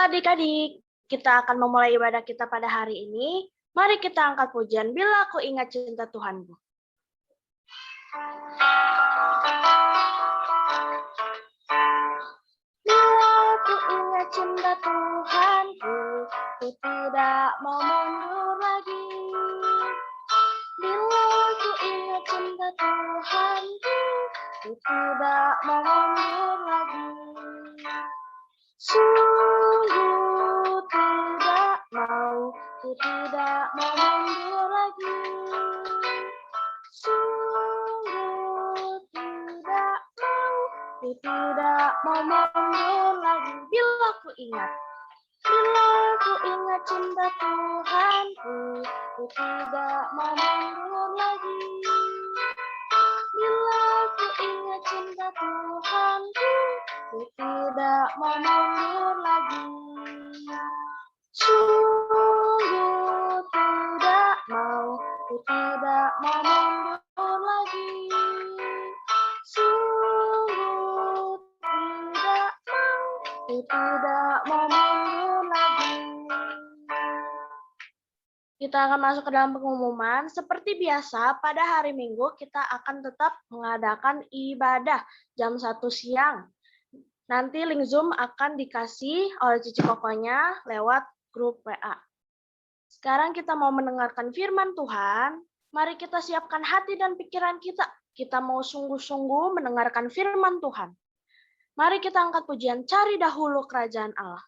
adik-adik, kita akan memulai ibadah kita pada hari ini. Mari kita angkat pujian Bila Ku Ingat Cinta Tuhanku. Bila ku ingat cinta Tuhanku, ku tidak mau mundur lagi. Bila ku ingat cinta Tuhanku, ku tidak mau mundur lagi. Sungguh tidak mau, ku tidak mau mundur lagi. Sungguh tidak mau, ku tidak mau mundur lagi. Bila ku ingat cinta Tuhanku, ku tidak mau mundur lagi. Bila ku ingat cinta Tuhanku, ku tidak mau mundur lagi. Sungguh tidak mau, ku tidak mau mundur lagi. Sungguh tidak mau, ku tidak mau mundur lagi. Kita akan masuk ke dalam pengumuman. Seperti biasa, pada hari Minggu kita akan tetap mengadakan ibadah jam 1 siang. Nanti link Zoom akan dikasih oleh Cici Kokonya lewat grup WA. Sekarang kita mau mendengarkan firman Tuhan. Mari kita siapkan hati dan pikiran kita. Kita mau sungguh-sungguh mendengarkan firman Tuhan. Mari kita angkat pujian Cari Dahulu Kerajaan Allah.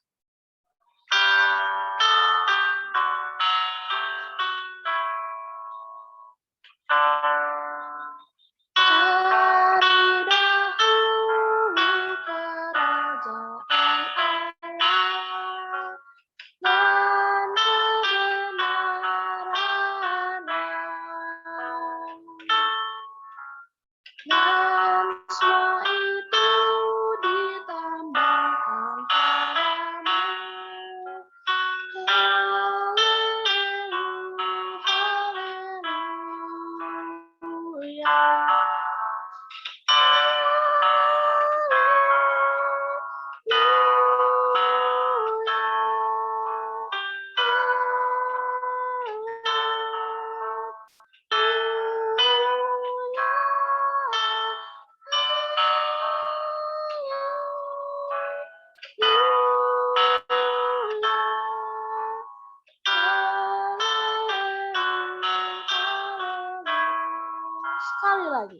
Sekali lagi.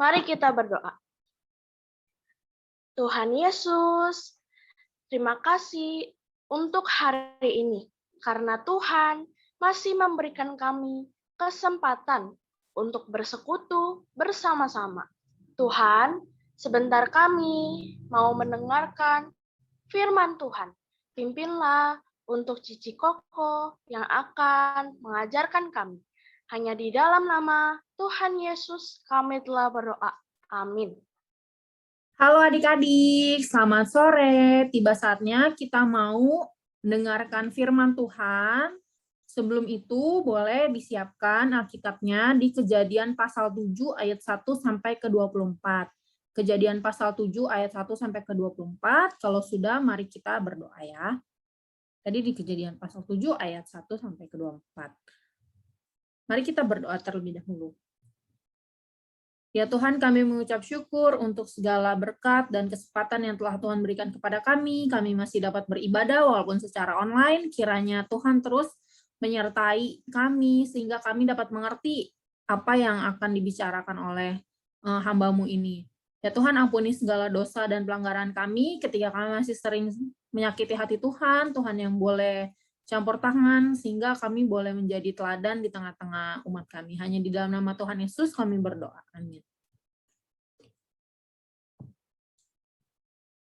Mari kita berdoa. Tuhan Yesus, terima kasih untuk hari ini, karena Tuhan masih memberikan kami kesempatan untuk bersekutu bersama-sama. Tuhan, sebentar kami mau mendengarkan firman Tuhan. Pimpinlah untuk Cici Koko yang akan mengajarkan kami. Hanya di dalam nama Tuhan Yesus kami telah berdoa. Amin. Halo adik-adik, selamat sore. Tiba saatnya kita mau mendengarkan firman Tuhan. Sebelum itu boleh disiapkan Alkitabnya di Kejadian pasal 7 ayat 1 sampai ke 24. Kejadian pasal 7 ayat 1 sampai ke 24. Kalau sudah, mari kita berdoa ya. Tadi di Kejadian pasal 7 ayat 1 sampai ke 24. Mari kita berdoa terlebih dahulu. Ya Tuhan, kami mengucap syukur untuk segala berkat dan kesempatan yang telah Tuhan berikan kepada kami. Kami masih dapat beribadah walaupun secara online. Kiranya Tuhan terus menyertai kami sehingga kami dapat mengerti apa yang akan dibicarakan oleh hamba-Mu ini. Ya Tuhan, ampuni segala dosa dan pelanggaran kami ketika kami masih sering menyakiti hati Tuhan. Tuhan yang boleh campur tangan sehingga kami boleh menjadi teladan di tengah-tengah umat kami. Hanya di dalam nama Tuhan Yesus kami berdoa. Amin.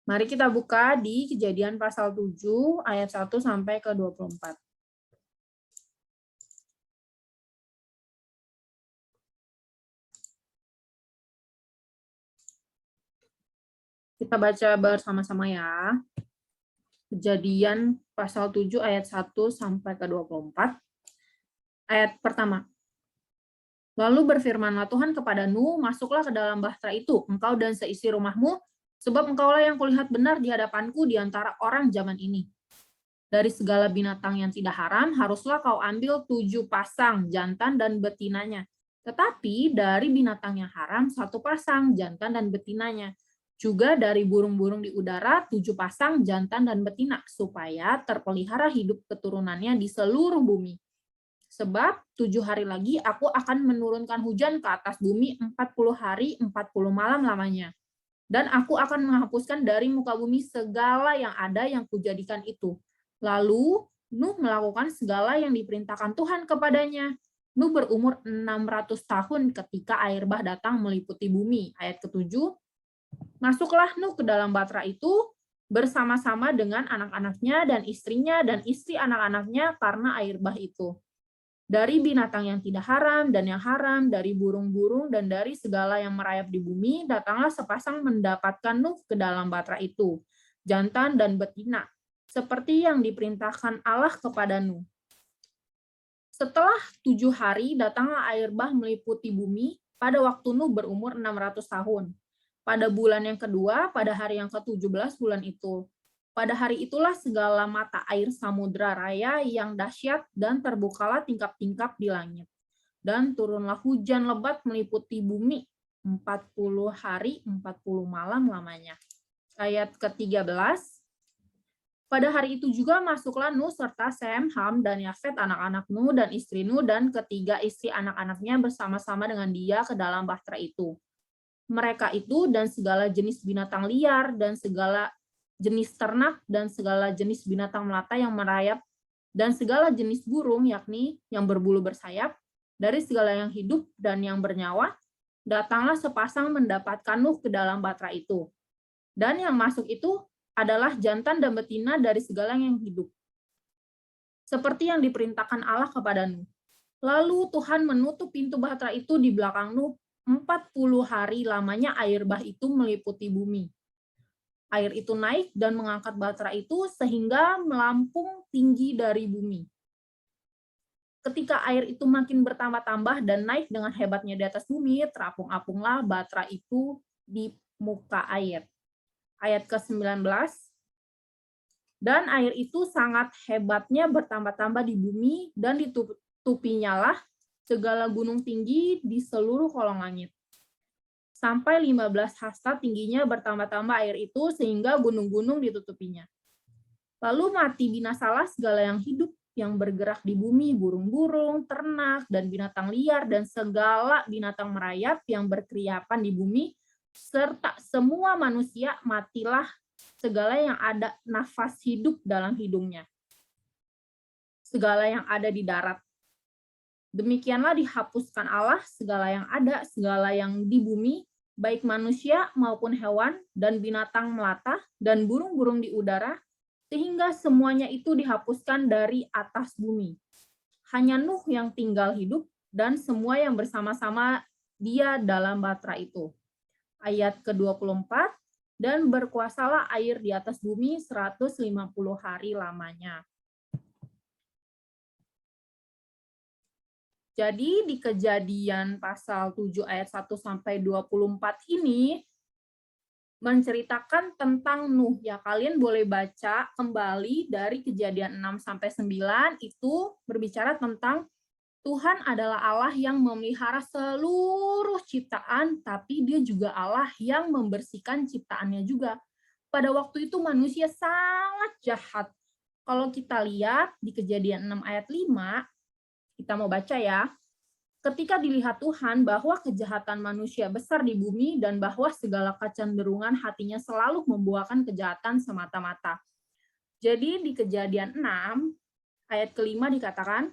Mari kita buka di Kejadian pasal 7 ayat 1 sampai ke 24. Kita baca bersama-sama ya. Kejadian pasal 7 ayat 1 sampai ke 24. Ayat pertama. Lalu berfirmanlah Tuhan kepada Nuh, masuklah ke dalam bahtera itu, engkau dan seisi rumahmu, sebab engkaulah yang kulihat benar di hadapanku di antara orang zaman ini. Dari segala binatang yang tidak haram, haruslah kau ambil 7 pasang jantan dan betinanya. Tetapi dari binatang yang haram, 1 pasang jantan dan betinanya. Juga dari burung-burung di udara, 7 pasang jantan dan betina, supaya terpelihara hidup keturunannya di seluruh bumi. Sebab 7 hari lagi aku akan menurunkan hujan ke atas bumi 40 hari, 40 malam lamanya. Dan aku akan menghapuskan dari muka bumi segala yang ada yang kujadikan itu. Lalu Nuh melakukan segala yang diperintahkan Tuhan kepadanya. Nuh berumur 600 tahun ketika air bah datang meliputi bumi. Ayat ke-7. Masuklah Nuh ke dalam bahtera itu bersama-sama dengan anak-anaknya dan istri anak-anaknya karena air bah itu. Dari binatang yang tidak haram dan yang haram, dari burung-burung dan dari segala yang merayap di bumi, datanglah sepasang mendapatkan Nuh ke dalam bahtera itu, jantan dan betina, seperti yang diperintahkan Allah kepada Nuh. Setelah 7 hari, datanglah air bah meliputi bumi pada waktu Nuh berumur 600 tahun. Pada bulan yang kedua, pada hari yang ke-17 bulan itu. Pada hari itulah segala mata air samudra raya yang dahsyat dan terbukalah tingkap-tingkap di langit. Dan turunlah hujan lebat meliputi bumi 40 hari, 40 malam lamanya. Ayat ke-13. Pada hari itu juga masuklah Nuh serta Sem, Ham, dan Yafet anak-anak Nuh dan istri Nuh dan ketiga istri anak-anaknya bersama-sama dengan dia ke dalam bahtera itu. Mereka itu dan segala jenis binatang liar dan segala jenis ternak dan segala jenis binatang melata yang merayap dan segala jenis burung, yakni yang berbulu bersayap, dari segala yang hidup dan yang bernyawa, datanglah sepasang mendapatkan Nuh ke dalam bahtera itu. Dan yang masuk itu adalah jantan dan betina dari segala yang hidup. Seperti yang diperintahkan Allah kepada Nuh. Lalu Tuhan menutup pintu bahtera itu di belakang Nuh 40 hari lamanya air bah itu meliputi bumi. Air itu naik dan mengangkat bahtera itu sehingga melampung tinggi dari bumi. Ketika air itu makin bertambah-tambah dan naik dengan hebatnya di atas bumi, terapung-apunglah bahtera itu di muka air. Ayat ke-19. Dan air itu sangat hebatnya bertambah-tambah di bumi dan ditutupinya lah segala gunung tinggi di seluruh kolong langit. Sampai 15 hasta tingginya bertambah-tambah air itu sehingga gunung-gunung ditutupinya. Lalu mati binasalah segala yang hidup yang bergerak di bumi, burung-burung, ternak, dan binatang liar, dan segala binatang merayap yang berkeriapan di bumi, serta semua manusia matilah segala yang ada nafas hidup dalam hidungnya. Segala yang ada di darat. Demikianlah dihapuskan Allah segala yang ada, segala yang di bumi, baik manusia maupun hewan, dan binatang melata, dan burung-burung di udara, sehingga semuanya itu dihapuskan dari atas bumi. Hanya Nuh yang tinggal hidup, dan semua yang bersama-sama dia dalam bahtera itu. Ayat ke-24, dan berkuasalah air di atas bumi 150 hari lamanya. Jadi di Kejadian pasal 7 ayat 1 sampai 24 ini menceritakan tentang Nuh. Ya, kalian boleh baca kembali dari Kejadian 6 sampai 9 itu berbicara tentang Tuhan adalah Allah yang memelihara seluruh ciptaan, tapi Dia juga Allah yang membersihkan ciptaannya juga. Pada waktu itu manusia sangat jahat. Kalau kita lihat di Kejadian 6 ayat 5, kita mau baca ya. Ketika dilihat Tuhan bahwa kejahatan manusia besar di bumi dan bahwa segala kecenderungan hatinya selalu membuahkan kejahatan semata-mata. Jadi di Kejadian 6 ayat kelima dikatakan,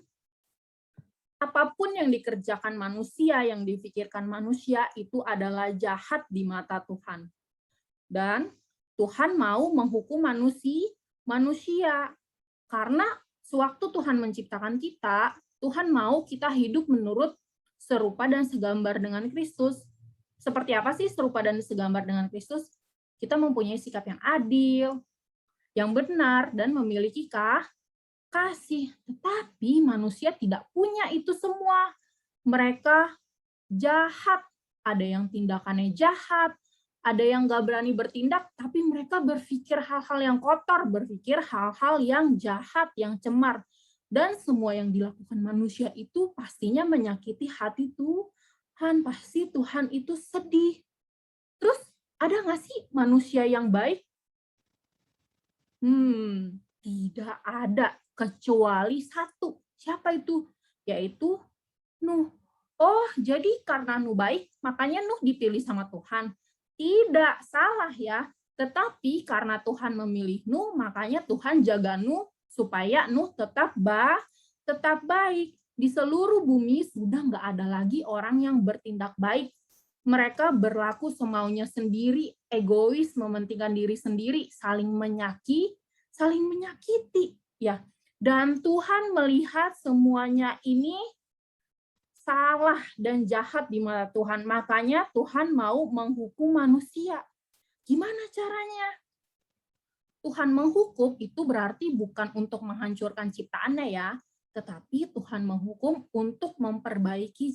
apapun yang dikerjakan manusia, yang difikirkan manusia, itu adalah jahat di mata Tuhan. Dan Tuhan mau menghukum manusia. Karena sewaktu Tuhan menciptakan kita, Tuhan mau kita hidup menurut serupa dan segambar dengan Kristus. Seperti apa sih serupa dan segambar dengan Kristus? Kita mempunyai sikap yang adil, yang benar, dan memiliki kasih, tetapi manusia tidak punya itu semua. Mereka jahat, ada yang tindakannya jahat, ada yang nggak berani bertindak, tapi mereka berpikir hal-hal yang kotor, berpikir hal-hal yang jahat, yang cemar. Dan semua yang dilakukan manusia itu pastinya menyakiti hati Tuhan, pasti Tuhan itu sedih. Terus ada nggak sih manusia yang baik? Tidak ada. Kecuali satu. Siapa itu? Yaitu Nuh. Oh, jadi karena Nuh baik, makanya Nuh dipilih sama Tuhan. Tidak, salah ya. Tetapi karena Tuhan memilih Nuh, makanya Tuhan jaga Nuh supaya Nuh tetap baik. Di seluruh bumi sudah nggak ada lagi orang yang bertindak baik. Mereka berlaku semaunya sendiri, egois, mementingkan diri sendiri, saling menyakiti, ya. Dan Tuhan melihat semuanya ini salah dan jahat di mata Tuhan. Makanya Tuhan mau menghukum manusia. Gimana caranya? Tuhan menghukum itu berarti bukan untuk menghancurkan ciptaannya ya, tetapi Tuhan menghukum untuk memperbaiki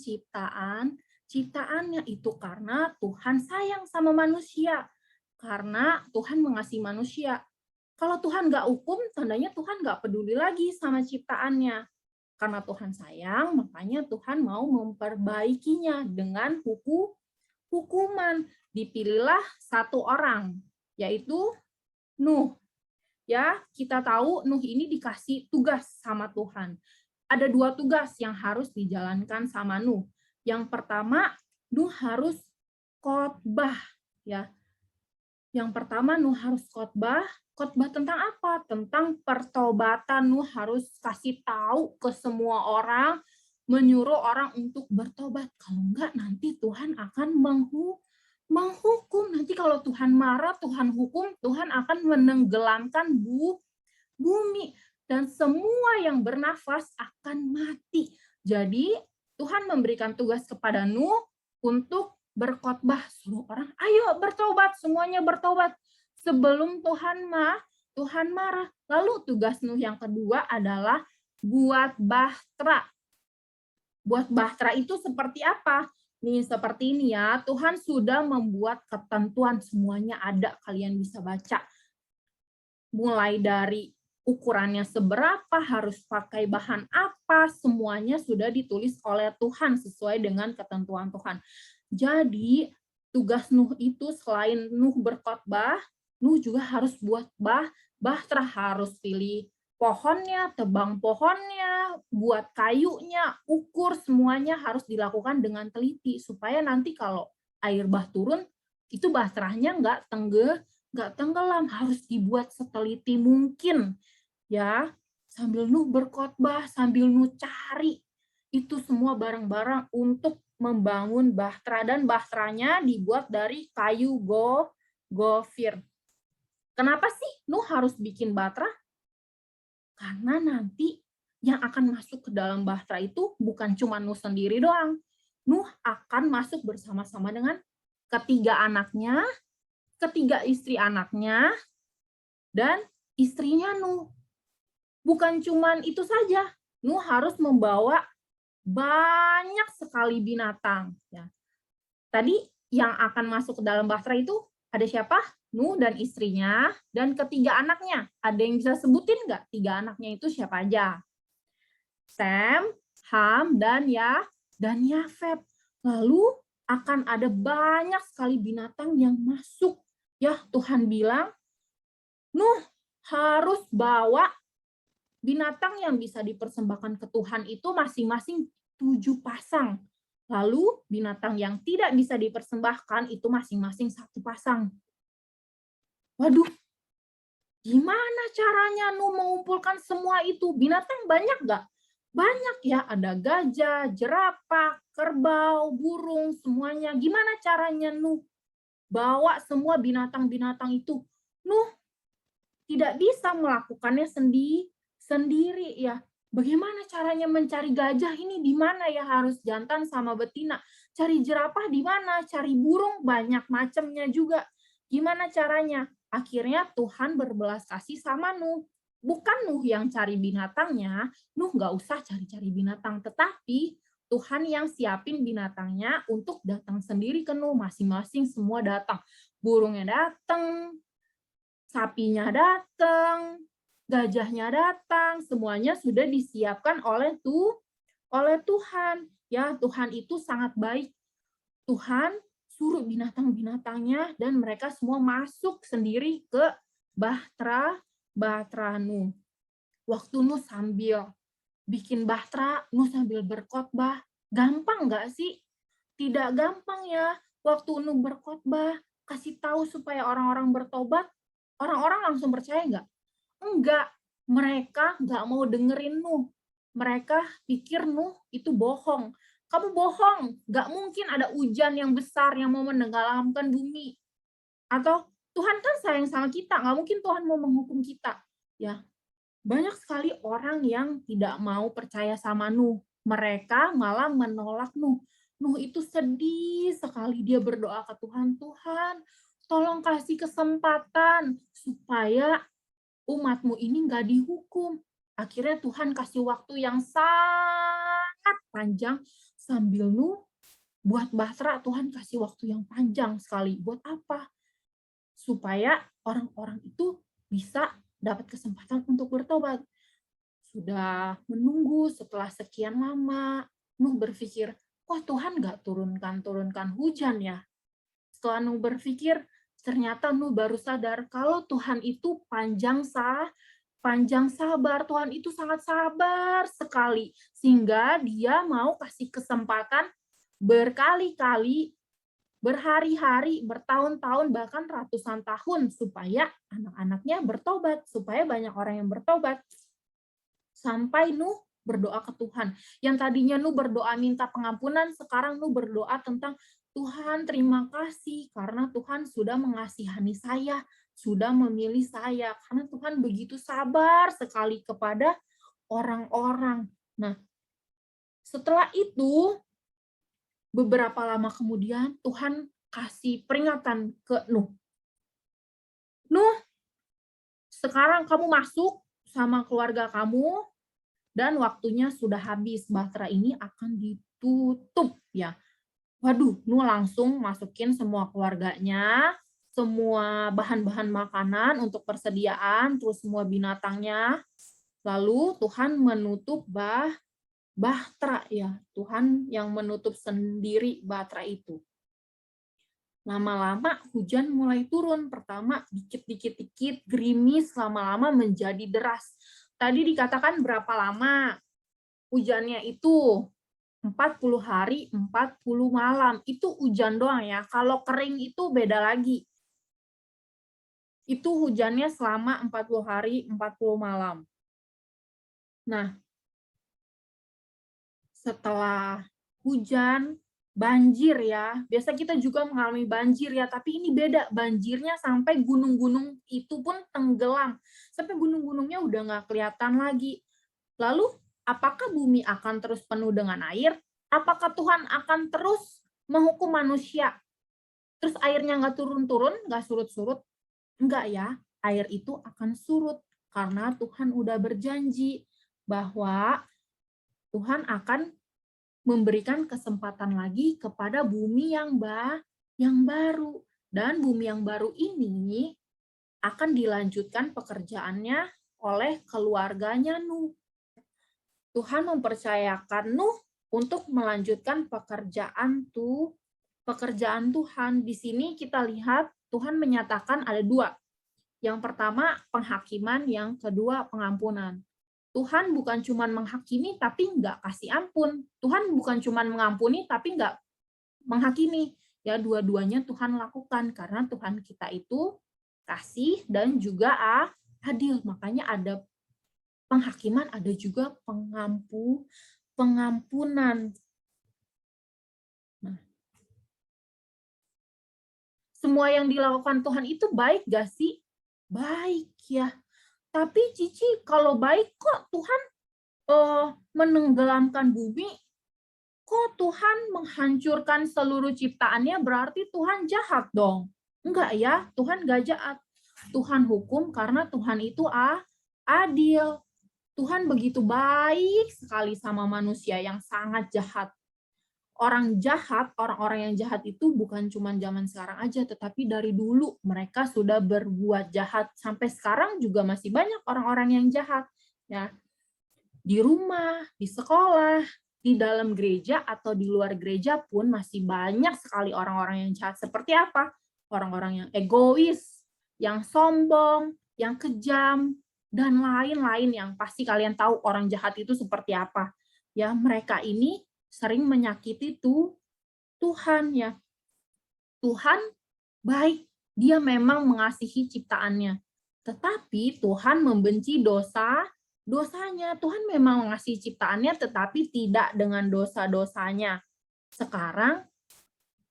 ciptaannya itu karena Tuhan sayang sama manusia. Karena Tuhan mengasihi manusia. Kalau Tuhan nggak hukum, tandanya Tuhan nggak peduli lagi sama ciptaannya. Karena Tuhan sayang, makanya Tuhan mau memperbaikinya dengan hukuman. Dipilihlah satu orang, yaitu Nuh. Ya, kita tahu Nuh ini dikasih tugas sama Tuhan. Ada 2 tugas yang harus dijalankan sama Nuh. Yang pertama, Nuh harus khotbah, ya. Yang pertama Nuh harus khotbah. Khotbah tentang apa? Tentang pertobatan. Nuh harus kasih tahu ke semua orang, menyuruh orang untuk bertobat. Kalau enggak nanti Tuhan akan menghukum. Nanti kalau Tuhan marah, Tuhan hukum, Tuhan akan menenggelamkan bumi. Dan semua yang bernafas akan mati. Jadi Tuhan memberikan tugas kepada Nuh untuk berkhotbah, suruh orang, ayo bertobat, semuanya bertobat sebelum Tuhan marah. Lalu tugas Nuh yang kedua adalah buat bahtera. Buat bahtera itu seperti apa? Nih seperti ini ya, Tuhan sudah membuat ketentuan, semuanya ada, kalian bisa baca. Mulai dari ukurannya seberapa, harus pakai bahan apa, semuanya sudah ditulis oleh Tuhan sesuai dengan ketentuan Tuhan. Jadi tugas Nuh itu selain Nuh berkhotbah, Nuh juga harus buat bahtera, harus pilih pohonnya, tebang pohonnya, buat kayunya, ukur, semuanya harus dilakukan dengan teliti supaya nanti kalau air bah turun itu bahteranya nggak tenggelam, harus dibuat seteliti mungkin ya. Sambil Nuh berkhotbah, sambil Nuh cari itu semua barang-barang untuk membangun bahtera, dan bahteranya dibuat dari kayu gofir. Kenapa sih Nuh harus bikin bahtera? Karena nanti yang akan masuk ke dalam bahtera itu bukan cuma Nuh sendiri doang. Nuh akan masuk bersama-sama dengan ketiga anaknya, ketiga istri anaknya, dan istrinya Nuh. Bukan cuma itu saja, Nuh harus membawa banyak sekali binatang. Ya. Tadi yang akan masuk ke dalam bahtera itu ada siapa? Nuh dan istrinya, dan ketiga anaknya. Ada yang bisa sebutin nggak? 3 anaknya itu siapa aja? Sem, Ham, dan Yafet. Lalu akan ada banyak sekali binatang yang masuk. Ya, Tuhan bilang, Nuh harus bawa binatang yang bisa dipersembahkan ke Tuhan itu masing-masing 7 pasang. Lalu binatang yang tidak bisa dipersembahkan itu masing-masing 1 pasang. Waduh, gimana caranya Nuh mengumpulkan semua itu? Binatang banyak nggak? Banyak ya, ada gajah, jerapah, kerbau, burung, semuanya. Gimana caranya Nuh bawa semua binatang-binatang itu? Nuh tidak bisa melakukannya sendiri ya. Bagaimana caranya mencari gajah ini di mana ya, harus jantan sama betina. Cari jerapah di mana? Cari burung banyak macamnya juga. Gimana caranya? Akhirnya Tuhan berbelas kasih sama Nuh. Bukan Nuh yang cari binatangnya, Nuh nggak usah cari-cari binatang, tetapi Tuhan yang siapin binatangnya untuk datang sendiri ke Nuh. Masing-masing semua datang. Burungnya datang, sapinya datang, gajahnya datang, semuanya sudah disiapkan oleh Tuhan. Ya, Tuhan itu sangat baik. Tuhan suruh binatang-binatangnya dan mereka semua masuk sendiri ke bahtera Nuh. Waktu Nuh sambil bikin bahtera, Nuh sambil berkhotbah. Gampang nggak sih? Tidak gampang ya. Waktu Nuh berkhotbah, kasih tahu supaya orang-orang bertobat, orang-orang langsung percaya nggak? Enggak. Mereka nggak mau dengerin Nuh. Mereka pikir Nuh itu bohong. Kamu bohong. Nggak mungkin ada hujan yang besar yang mau menenggelamkan bumi. Atau Tuhan kan sayang sama kita. Nggak mungkin Tuhan mau menghukum kita. Ya, banyak sekali orang yang tidak mau percaya sama Nuh. Mereka malah menolak Nuh. Nuh itu sedih sekali, dia berdoa ke Tuhan, Tuhan, tolong kasih kesempatan supaya umatmu ini nggak dihukum. Akhirnya Tuhan kasih waktu yang sangat panjang sambil Nuh buat bahtera. Tuhan kasih waktu yang panjang sekali. Buat apa? Supaya orang-orang itu bisa dapat kesempatan untuk bertobat. Sudah menunggu setelah sekian lama, Nuh berpikir, wah Tuhan nggak turunkan hujan ya. Setelah Nuh berpikir, ternyata Nuh baru sadar kalau Tuhan itu panjang sabar. Tuhan itu sangat sabar sekali. Sehingga dia mau kasih kesempatan berkali-kali, berhari-hari, bertahun-tahun, bahkan ratusan tahun supaya anak-anaknya bertobat, supaya banyak orang yang bertobat. Sampai Nuh berdoa ke Tuhan. Yang tadinya Nuh berdoa minta pengampunan, sekarang Nuh berdoa tentang Tuhan terima kasih karena Tuhan sudah mengasihani saya, sudah memilih saya. Karena Tuhan begitu sabar sekali kepada orang-orang. Nah, setelah itu, beberapa lama kemudian Tuhan kasih peringatan ke Nuh. Nuh, sekarang kamu masuk sama keluarga kamu, dan waktunya sudah habis, bahtera ini akan ditutup ya. Waduh, Nuh langsung masukin semua keluarganya, semua bahan-bahan makanan untuk persediaan, terus semua binatangnya. Lalu Tuhan menutup bahtera ya. Tuhan yang menutup sendiri bahtera itu. Lama-lama hujan mulai turun. Pertama dikit-dikit gerimis, lama-lama menjadi deras. Tadi dikatakan berapa lama hujannya itu? 40 hari, 40 malam. Itu hujan doang ya. Kalau kering itu beda lagi. Itu hujannya selama 40 hari, 40 malam. Nah, setelah hujan, banjir ya. Biasa kita juga mengalami banjir ya, tapi ini beda. Banjirnya sampai gunung-gunung itu pun tenggelam. Sampai gunung-gunungnya udah nggak kelihatan lagi. Lalu, apakah bumi akan terus penuh dengan air? Apakah Tuhan akan terus menghukum manusia? Terus airnya nggak turun-turun, nggak surut-surut? Enggak ya, air itu akan surut. Karena Tuhan udah berjanji bahwa Tuhan akan memberikan kesempatan lagi kepada bumi yang baru. Dan bumi yang baru ini akan dilanjutkan pekerjaannya oleh keluarganya Nuh. Tuhan mempercayakan Nuh untuk melanjutkan pekerjaan Tuhan. Di sini kita lihat Tuhan menyatakan ada dua. Yang pertama penghakiman, yang kedua pengampunan. Tuhan bukan cuma menghakimi tapi nggak kasih ampun. Tuhan bukan cuma mengampuni tapi nggak menghakimi. Ya, dua-duanya Tuhan lakukan karena Tuhan kita itu kasih dan juga adil. Makanya ada penghakiman, ada juga pengampunan. Nah, semua yang dilakukan Tuhan itu baik gak sih? Baik ya. Tapi Cici, kalau baik kok Tuhan menenggelamkan bumi? Kok Tuhan menghancurkan seluruh ciptaannya? Berarti Tuhan jahat dong. Enggak ya, Tuhan gak jahat. Tuhan hukum karena Tuhan itu adil. Tuhan begitu baik sekali sama manusia yang sangat jahat. Orang-orang yang jahat itu bukan cuma zaman sekarang aja, tetapi dari dulu mereka sudah berbuat jahat. Sampai sekarang juga masih banyak orang-orang yang jahat. Ya, di rumah, di sekolah, di dalam gereja atau di luar gereja pun masih banyak sekali orang-orang yang jahat. Seperti apa? Orang-orang yang egois, yang sombong, yang kejam, dan lain-lain yang pasti kalian tahu orang jahat itu seperti apa. Ya, mereka ini sering menyakiti Tuhan ya. Tuhan baik, dia memang mengasihi ciptaannya. Tetapi Tuhan membenci dosanya. Tuhan memang mengasihi ciptaannya tetapi tidak dengan dosa-dosanya. Sekarang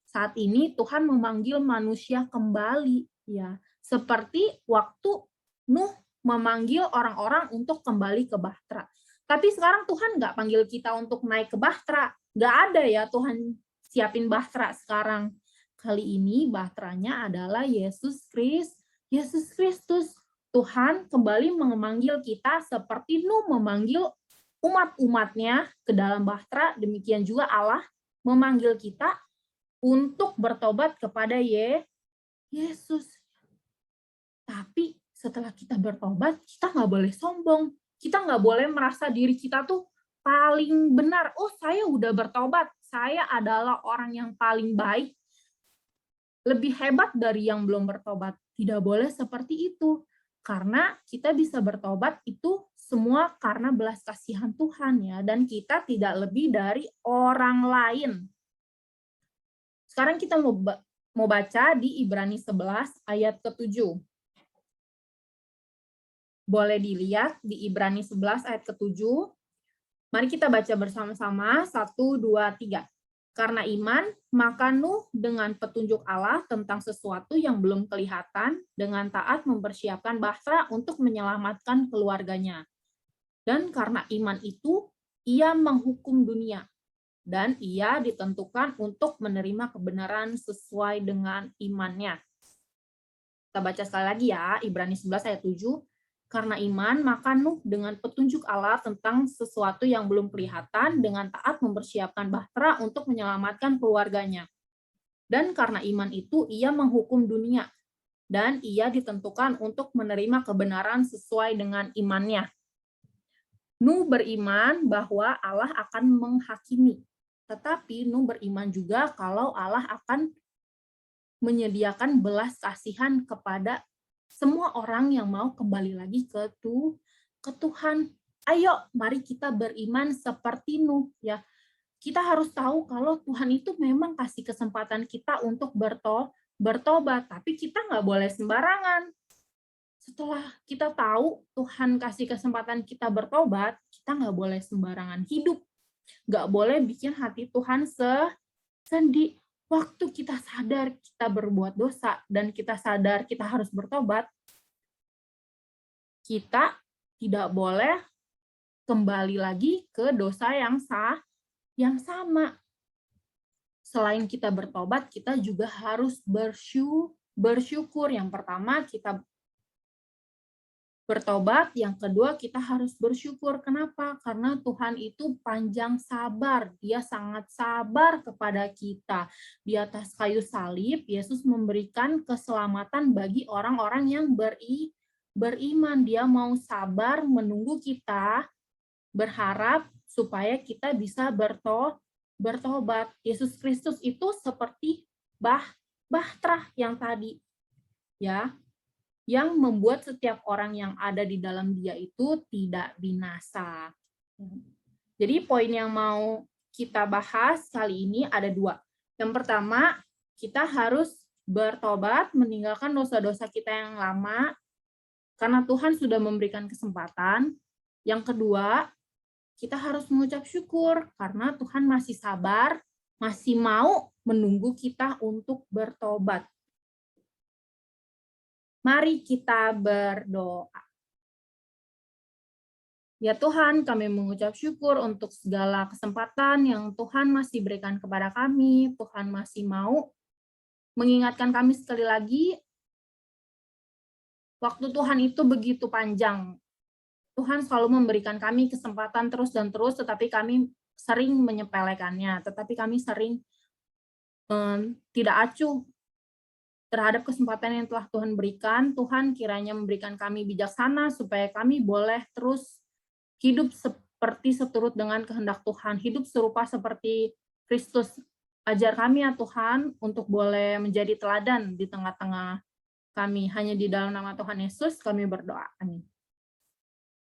saat ini Tuhan memanggil manusia kembali ya. Seperti waktu Nuh memanggil orang-orang untuk kembali ke Bahtera. Tapi sekarang Tuhan nggak panggil kita untuk naik ke Bahtera. Nggak ada ya Tuhan siapin Bahtera sekarang. Kali ini Bahteranya adalah Yesus Kristus. Tuhan kembali memanggil kita seperti Nuh memanggil umat-umatnya ke dalam Bahtera. Demikian juga Allah memanggil kita untuk bertobat kepada Yesus. Tapi setelah kita bertobat, kita nggak boleh sombong. Kita nggak boleh merasa diri kita tuh paling benar. Oh, saya udah bertobat. Saya adalah orang yang paling baik. Lebih hebat dari yang belum bertobat. Tidak boleh seperti itu. Karena kita bisa bertobat itu semua karena belas kasihan Tuhan ya. Dan kita tidak lebih dari orang lain. Sekarang kita mau baca di Ibrani 11 ayat ke-7. Boleh dilihat di Ibrani 11 ayat ke-7. Mari kita baca bersama-sama. 1, 2, 3. Karena iman, maka Nuh dengan petunjuk Allah tentang sesuatu yang belum kelihatan, dengan taat mempersiapkan Bahtera untuk menyelamatkan keluarganya. Dan karena iman itu, ia menghukum dunia. Dan ia ditentukan untuk menerima kebenaran sesuai dengan imannya. Kita baca sekali lagi ya, Ibrani 11 ayat 7. Karena iman, maka Nuh dengan petunjuk Allah tentang sesuatu yang belum kelihatan, dengan taat mempersiapkan Bahtera untuk menyelamatkan keluarganya. Dan karena iman itu, ia menghukum dunia. Dan ia ditentukan untuk menerima kebenaran sesuai dengan imannya. Nuh beriman bahwa Allah akan menghakimi. Tetapi Nuh beriman juga kalau Allah akan menyediakan belas kasihan kepada semua orang yang mau kembali lagi ke Tuhan. Ayo, mari kita beriman seperti Nuh ya. Kita harus tahu kalau Tuhan itu memang kasih kesempatan kita untuk bertobat, tapi kita nggak boleh sembarangan. Setelah kita tahu Tuhan kasih kesempatan kita bertobat, kita nggak boleh sembarangan hidup. Nggak boleh bikin hati Tuhan sedih. Waktu kita sadar kita berbuat dosa dan kita sadar kita harus bertobat, kita tidak boleh kembali lagi ke dosa yang sama. Selain kita bertobat, kita juga harus bersyukur. Yang pertama, kita bertobat, yang kedua kita harus bersyukur. Kenapa? Karena Tuhan itu panjang sabar. Dia sangat sabar kepada kita. Di atas kayu salib, Yesus memberikan keselamatan bagi orang-orang yang beriman. Dia mau sabar menunggu kita berharap supaya kita bisa bertobat. Yesus Kristus itu seperti Bahtera yang tadi, ya, yang membuat setiap orang yang ada di dalam Dia itu tidak binasa. Jadi poin yang mau kita bahas kali ini ada 2. Yang pertama, kita harus bertobat, meninggalkan dosa-dosa kita yang lama, karena Tuhan sudah memberikan kesempatan. Yang kedua, kita harus mengucap syukur, karena Tuhan masih sabar, masih mau menunggu kita untuk bertobat. Mari kita berdoa. Ya Tuhan, kami mengucap syukur untuk segala kesempatan yang Tuhan masih berikan kepada kami. Tuhan masih mau mengingatkan kami sekali lagi, waktu Tuhan itu begitu panjang. Tuhan selalu memberikan kami kesempatan terus dan terus, tetapi kami sering menyepelekannya, tetapi kami sering tidak acuh terhadap kesempatan yang telah Tuhan berikan. Tuhan kiranya memberikan kami bijaksana supaya kami boleh terus hidup seperti seturut dengan kehendak Tuhan, hidup serupa seperti Kristus. Ajar kami ya Tuhan untuk boleh menjadi teladan di tengah-tengah kami. Hanya di dalam nama Tuhan Yesus kami berdoa. Amin.